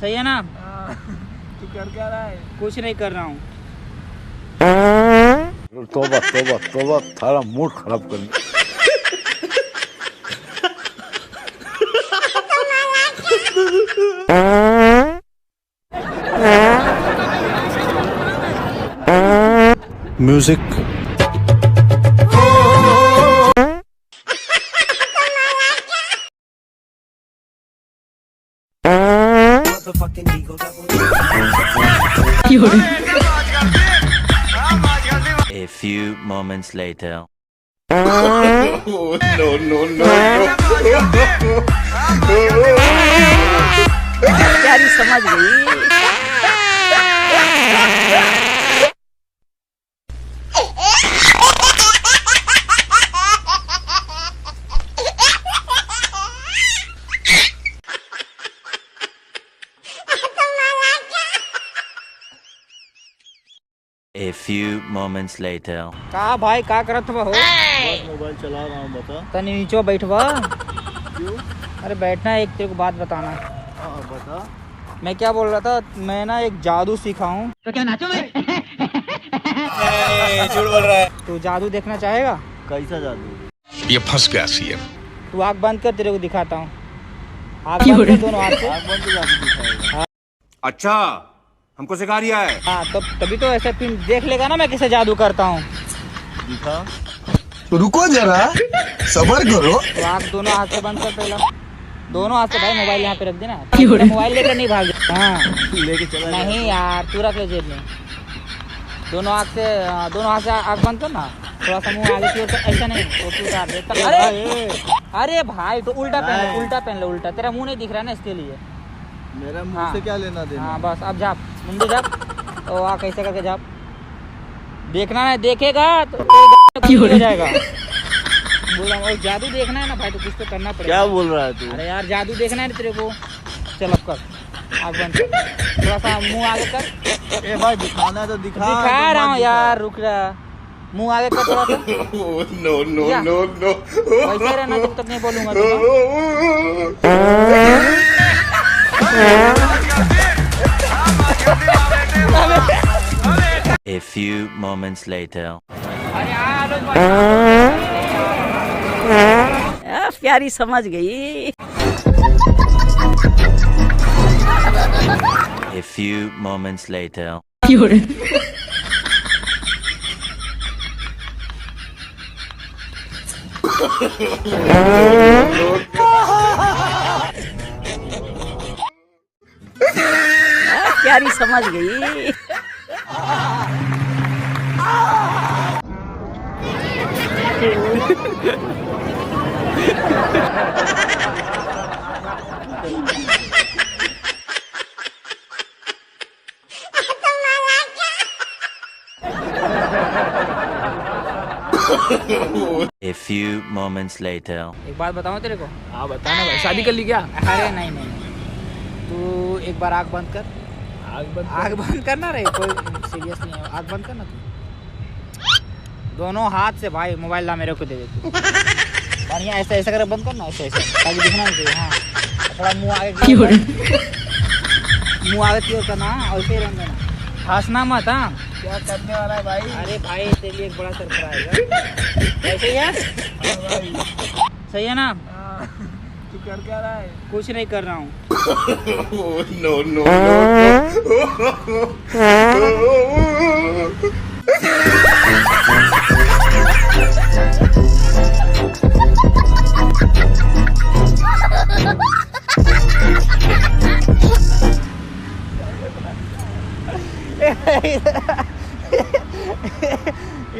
सही है ना? तू कर क्या रहा है? कुछ नहीं कर रहा हूँ। तोबा तोबा तोबा, थारा मूड खराब कर दिया। Music. A few moments later. प्यारी समझ गई। A few moments later. का भाई का करत हो? बस मोबाइल चला रहा हूँ, बता। तनी नीचे बैठवा। क्यों? अरे बैठना, एक तेरे को बात बताना। हाँ बता। मैं क्या बोल रहा था, मैं ना एक जादू सीखा हूँ। तो क्या नाचो मैं? झूठ बोल रहा है। तू जादू देखना चाहेगा? कैसा जादू? ये फंस गया सीएम। तू आँख बंद कर, तेरे को दिखाता हूँ। आँख बंद कर, दोनों आँख से। आँख बंद तो जादू दिखाएगा। अच्छा, हमको सिखा रिया है। हाँ तो तभी तो ऐसे पिन देख लेगा ना मैं कैसे जादू करता हूँ। दिखा। रुको जरा, सबर करो। तो आँख, दोनों हाथ से बंद कर पहला। दोनों हाथ से भाई, मोबाइल यहाँ पे रख देना। मोबाइल लेकर नहीं भाग। हाँ लेके चला जा। नहीं यार, तू रख ले जेब में। दोनों हाथ से आँख बंद कर ना। थोड़ा सा मुंह आगे की ओर, ऐसा नहीं, वो तू उतार दे। अरे भाई तो उल्टा पहन ले, उल्टा पहन ले, उल्टा। तेरा मुंह नहीं दिख रहा ना, इसके लिए। मेरा मुंह हाँ। से क्या लेना देना? हाँ बस, अब झाप मुंडे झाप। तो आ कैसे करके झाप। देखना है, देखेगा तो हो जाएगा। बोला और जादू देखना है ना भाई, तो कुछ तो करना पड़ेगा। क्या बोल रहा है तू? अरे यार जादू देखना है ना तेरे को। चल अब कर, आँख बंद कर, थोड़ा सा मुंह आगे कर। ए भाई दिखाना है तो दिखा। दिखा रहा हूँ यार, रुक रहा। मुंह आगे कर थोड़ा सा। No no no no. वैसे रहना जब तक नहीं बोलूंगा A few moments later. प्यारी समझ गई। A few moments later. प्यारी समझ गई। A few moments later. एक बात बताऊं तेरे को? हाँ बताना भाई, शादी कर ली क्या? अरे नहीं नहीं, तू एक बार आँख बंद कर। आँख बंद करना रे, कोई सीरियस नहीं है। आँख बंद करना तू। दोनों हाथ से भाई मोबाइल ला मेरे को दे दे तू। और यहाँ ऐसा ऐसा कर बंद करना, ऐसे ऐसे, ताकि दिखना नहीं चाहिए। हाँ थोड़ा मुँह आगे, मुँह आगे की ओर करना, ऐसे ही रहने देना, हंसना मत। हाँ क्या करने वाला है भाई? अरे भाई तेरे लिए एक बड़ा सरप्राइज है। ऐसे ही है? सही है ना? तू कर क्या रहा है? कुछ नहीं कर रहा हूँ। No no